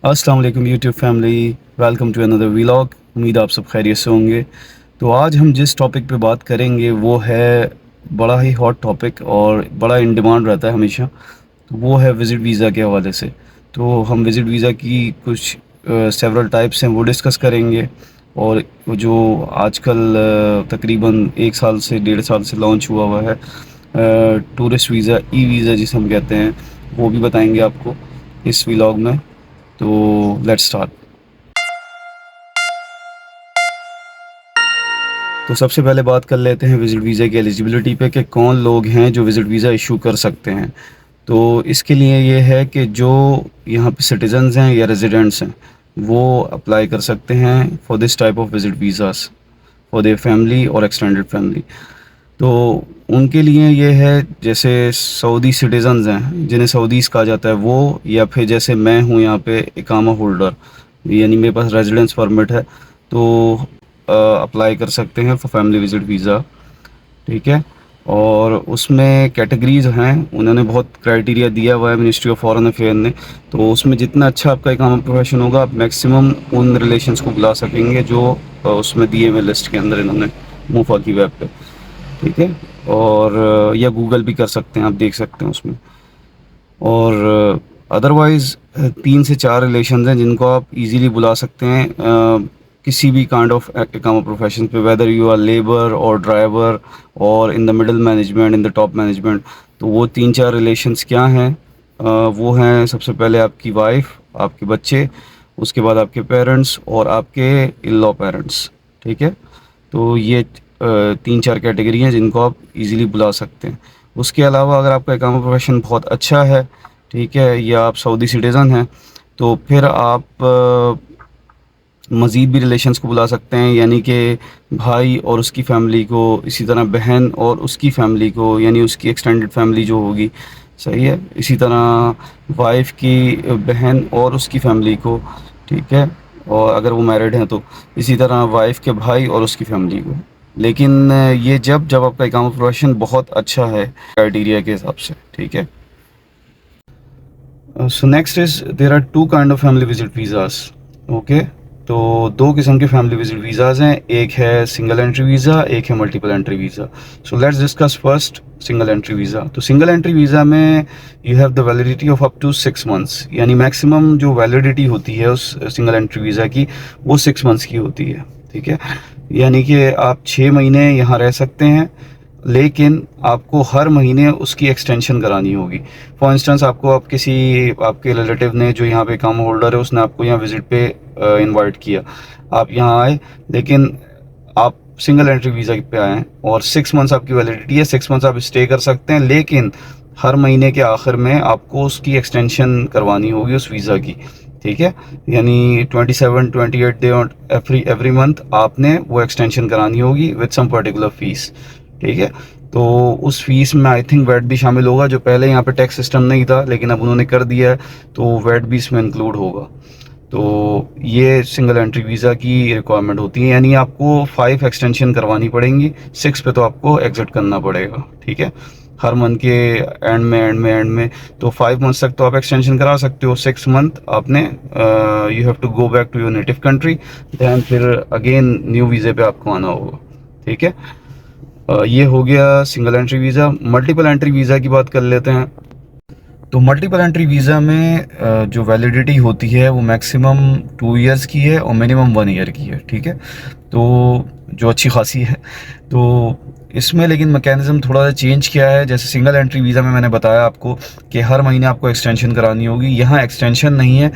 अस्सलाम वालेकुम YouTube family, welcome to another vlog. उम्मीद आप सब खैरियत से होंगे। तो आज हम जिस टॉपिक पे बात करेंगे वो है बड़ा ही हॉट टॉपिक और बड़ा इन डिमांड रहता है हमेशा। तो वो है विज़िट वीज़ा के हवाले से। तो हम विज़िट वीज़ा की कुछ सेवरल टाइप्स हैं वो डिस्कस करेंगे। और वो जो आजकल तकरीबन 1 साल से 1.5 साल से लॉन्च हुआ हुआ है टूरिस्ट वीज़ा, ई वीज़ा जिसे हम कहते हैं, वो भी बताएंगे आपको इस व्लॉग में। तो लेट्स स्टार्ट। तो सबसे पहले बात कर लेते हैं विज़िट वीज़ा की एलिजिबिलिटी पे कि कौन लोग हैं जो विज़िट वीज़ा इशू कर सकते हैं। तो इसके लिए ये है कि जो यहाँ पे सिटीजन्स हैं या रेजिडेंट्स हैं वो अप्लाई कर सकते हैं for this type of visit visas for their family और एक्सटेंडेड फैमिली। तो उनके लिए ये है, जैसे सऊदी सिटीजन्स हैं जिन्हें सऊदीज़ कहा जाता है वो, या फिर जैसे मैं हूँ यहाँ पे इकामा होल्डर, यानी मेरे पास रेजिडेंस परमिट है, तो अप्लाई कर सकते हैं फॉर फैमिली विज़िट वीज़ा। ठीक है। और उसमें कैटेगरीज हैं, उन्होंने बहुत क्राइटेरिया दिया हुआ है मिनिस्ट्री ऑफ फॉरेन अफेयर ने। तो उसमें जितना अच्छा आपका इकामा प्रोफेशन होगा, आप मैक्सिमम उन रिलेशंस को बुला सकेंगे जो उसमें दिए हुए लिस्ट के अंदर इन्होंने मूफा की वेब पे। ठीक है। और या गूगल भी कर सकते हैं, आप देख सकते हैं उसमें। और अदरवाइज़ 3 से 4 रिलेशंस हैं जिनको आप इजीली बुला सकते हैं किसी भी काइंड ऑफ इकामा प्रोफेशन पे, वेदर यू आर लेबर और ड्राइवर और in the middle management, in the top management. तो वो 3-4 रिलेशंस क्या हैं? वो हैं, सबसे पहले आपकी वाइफ, आपके बच्चे, उसके बाद आपके पेरेंट्स और आपके इन लॉ पेरेंट्स। ठीक है। तो ये 3-4 कैटेगरी हैं जिनको आप इजीली बुला सकते हैं। उसके अलावा अगर आपका इकामा प्रोफेशन बहुत अच्छा है, ठीक है, या आप सऊदी सिटीज़न हैं, तो फिर आप मज़ीद भी रिलेशंस को बुला सकते हैं, यानी कि भाई और उसकी फ़ैमिली को, इसी तरह बहन और उसकी फ़ैमिली को, यानी उसकी एक्सटेंडेड फैमिली जो होगी। सही है। इसी तरह वाइफ़ की बहन और उसकी फ़ैमिली को। ठीक है। और अगर वो मैरिड हैं तो इसी तरह वाइफ़ के भाई और उसकी फ़ैमिली को। लेकिन ये जब जब आपका इकामा प्रोफेशन बहुत अच्छा है क्राइटेरिया के हिसाब से। ठीक है। So next is there are two kind of family visit visas. Okay. तो 2 किस्म के फैमिली विजिट वीज़ाज़ हैं, एक है सिंगल एंट्री वीज़ा, एक है multiple entry visa. So let's discuss first single entry visa. तो सिंगल एंट्री वीज़ा में you have the validity of up to 6 months, यानी मैक्सिमम जो वैलिडिटी होती है उस सिंगल एंट्री वीज़ा की वो 6 मंथ्स की होती है। ठीक है। यानी कि आप 6 महीने यहाँ रह सकते हैं, लेकिन आपको हर महीने उसकी एक्सटेंशन करानी होगी। फॉर इंस्टेंस आप किसी आपके रिलेटिव ने जो यहाँ पे काम होल्डर है, उसने आपको यहाँ विज़िट पे इनवाइट किया, आप यहाँ आए, लेकिन आप सिंगल एंट्री वीज़ा पे आए हैं और 6 मंथ्स आपकी वैलिडिटी है, 6 मंथ्स आप स्टे कर सकते हैं, लेकिन हर महीने के आखिर में आपको उसकी एक्सटेंशन करवानी होगी उस वीज़ा की। ठीक है। यानी 27-28 डे एवरी मंथ आपने वो एक्सटेंशन करानी होगी विद सम पर्टिकुलर फीस। ठीक है। तो उस फीस में आई थिंक वैट भी शामिल होगा, जो पहले यहाँ पे टैक्स सिस्टम नहीं था लेकिन अब उन्होंने कर दिया है, तो वैट भी इसमें इंक्लूड होगा। तो ये सिंगल एंट्री वीज़ा की रिक्वायरमेंट होती है, यानी आपको 5 एक्सटेंशन करवानी पड़ेंगी, 6 पे तो आपको एग्जिट करना पड़ेगा। ठीक है। हर मंथ के एंड में तो 5 मंथ्स तक तो आप एक्सटेंशन करा सकते हो, 6 मंथ आपने you have to go back to your native country, then फिर अगेन न्यू वीज़े पे आपको आना होगा। ठीक है। ये हो गया single entry visa. Multiple entry visa की बात कर लेते हैं। तो मल्टीपल एंट्री वीज़ा में जो वैलिडिटी होती है वो मैक्सिमम 2 इयर्स की है और मिनिमम 1 ईयर की है। ठीक है। तो जो अच्छी खासी है। तो इसमें लेकिन मैकेनिज़्म थोड़ा सा चेंज किया है। जैसे सिंगल एंट्री वीज़ा में मैंने बताया आपको कि हर महीने आपको एक्सटेंशन करानी होगी, यहाँ एक्सटेंशन नहीं है।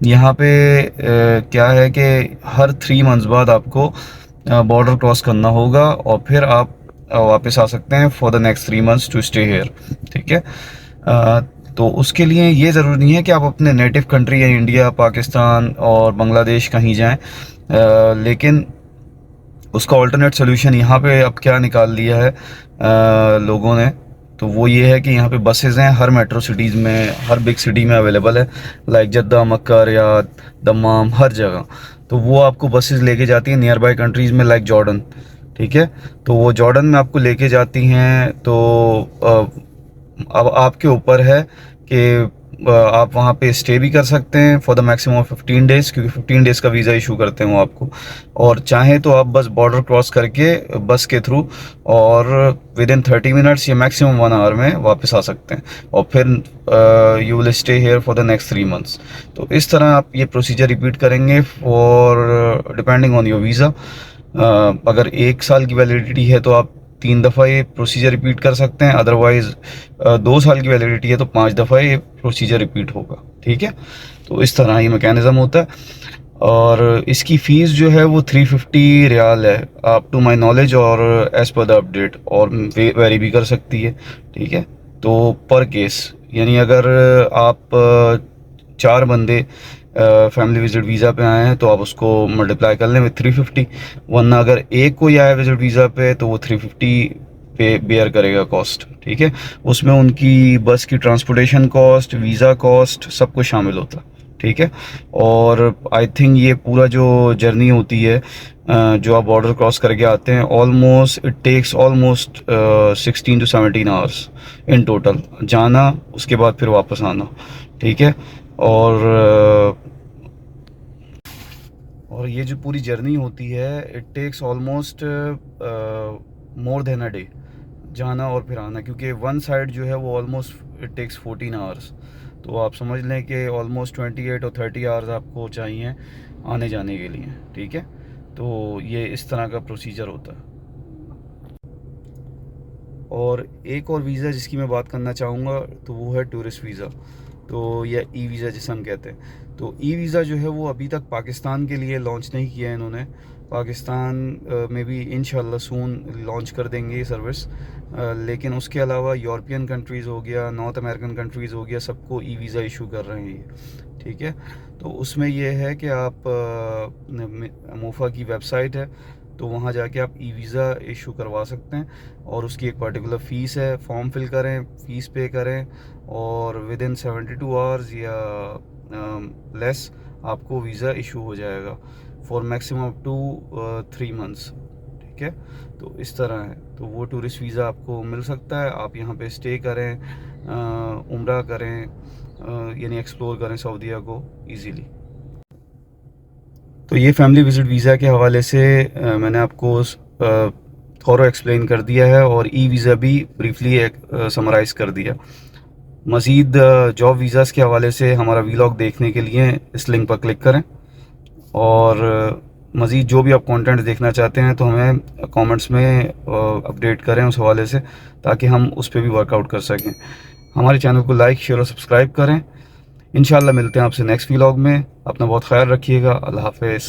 यहाँ पे क्या है कि हर 3 मंथ्स बाद आपको बॉर्डर क्रॉस करना होगा और फिर आप वापस आ सकते हैं for the next 3 months to stay here. ठीक है। तो उसके लिए ये ज़रूरी नहीं है कि आप अपने नेटिव कंट्री या इंडिया, पाकिस्तान और बांग्लादेश कहीं जाएं, लेकिन उसका ऑल्टरनेट सोल्यूशन यहाँ पे अब क्या निकाल लिया है लोगों ने, तो वो ये है कि यहाँ पे बसेज़ हैं हर मेट्रो सिटीज़ में, हर बिग सिटी में अवेलेबल है, लाइक जद्दा, मक्का, रियाद, दम्माम, हर जगह। तो वो आपको बसेज़ लेके जाती हैं नियर बाई कंट्रीज़ में, लाइक जॉर्डन। ठीक है। तो वो जॉर्डन में आपको लेके जाती हैं। तो अब आपके ऊपर है कि आप वहाँ पे स्टे भी कर सकते हैं for the maximum of 15 days, क्योंकि 15 डेज़ का वीज़ा इशू करते हैं वो आपको। और चाहें तो आप बस बॉर्डर क्रॉस करके बस के थ्रू और विद इन 30 मिनट्स या मैक्सिमम 1 आवर में वापस आ सकते हैं, और फिर you will stay here for the next 3 months. तो इस तरह आप ये प्रोसीजर रिपीट करेंगे for depending on your visa. अगर 1 साल की वैलिडिटी है तो आप 3 दफ़ा ये प्रोसीजर रिपीट कर सकते हैं, अदरवाइज़ 2 साल की वैलिडिटी है तो 5 दफ़ा ये प्रोसीजर रिपीट होगा। ठीक है, तो इस तरह ये मैकेनिज़्म होता है। और इसकी फ़ीस जो है वो 350 रियाल है अप टू माय नॉलेज, और एज़ पर द अपडेट, और वेरी भी कर सकती है। ठीक है, तो पर केस, यानी अगर आप 4 बंदे फैमिली विजिट वीज़ा पे आए हैं तो आप उसको मल्टीप्लाई कर लें विद 350, वरना अगर एक कोई आया विजिट वीज़ा पे तो वो 350 पे बेयर करेगा कॉस्ट। ठीक है, उसमें उनकी बस की ट्रांसपोर्टेशन कॉस्ट, वीज़ा कॉस्ट, सब कुछ शामिल होता है। ठीक है, और आई थिंक ये पूरा जो जर्नी होती है जो आप बॉर्डर क्रॉस करके आते हैं, almost it takes almost 16 to 17 hours in total, जाना उसके बाद फिर वापस आना। ठीक है, और ये जो पूरी जर्नी होती है it takes almost more than a day, जाना और फिर आना, क्योंकि वन साइड जो है वो ऑलमोस्ट इट टेक्स 14 आवर्स। तो आप समझ लें कि ऑलमोस्ट 28 और 30 आवर्स आपको चाहिए आने जाने के लिए। ठीक है, तो ये इस तरह का प्रोसीजर होता है। और एक और वीज़ा जिसकी मैं बात करना चाहूँगा तो वो है टूरिस्ट वीज़ा, तो या ई वीज़ा जिसे हम कहते हैं। तो ई वीज़ा जो है वो अभी तक पाकिस्तान के लिए लॉन्च नहीं किया है इन्होंने। पाकिस्तान में भी इंशाल्लाह सून लॉन्च कर देंगे ये सर्विस, लेकिन उसके अलावा यूरोपियन कंट्रीज़ हो गया, नॉर्थ अमेरिकन कंट्रीज़ हो गया, सबको ई वीज़ा इशू कर रहे हैं ये। ठीक है, तो उसमें यह है कि आप मोफा की वेबसाइट है तो वहाँ जाके आप ई वीज़ा इशू करवा सकते हैं, और उसकी एक पर्टिकुलर फ़ीस है, फॉर्म फिल करें, फ़ीस पे करें, और विद इन 72 आवर्स या लेस आपको वीज़ा इशू हो जाएगा for maximum up to 3 months. ठीक है, तो इस तरह है, तो वो टूरिस्ट वीज़ा आपको मिल सकता है। आप यहाँ पे स्टे करें, उम्रा करें, यानी एक्सप्लोर करें सऊदीया को इजीली। तो ये फैमिली विज़िट वीज़ा के हवाले से मैंने आपको थोड़ा एक्सप्लेन कर दिया है, और ई वीज़ा भी ब्रीफली समराइज़ कर दिया। मज़ीद जॉब वीज़ास के हवाले से हमारा वीलॉग देखने के लिए इस लिंक पर क्लिक करें, और मज़ीद जो भी आप कंटेंट देखना चाहते हैं तो हमें कमेंट्स में अपडेट करें उस हवाले से, ताकि हम उस पर भी वर्कआउट कर सकें। हमारे चैनल को लाइक, शेयर और सब्सक्राइब करें। इंशाल्लाह मिलते हैं आपसे नेक्स्ट वीलॉग में। अपना बहुत ख्याल रखिएगा। अल्लाह हाफ़िज़।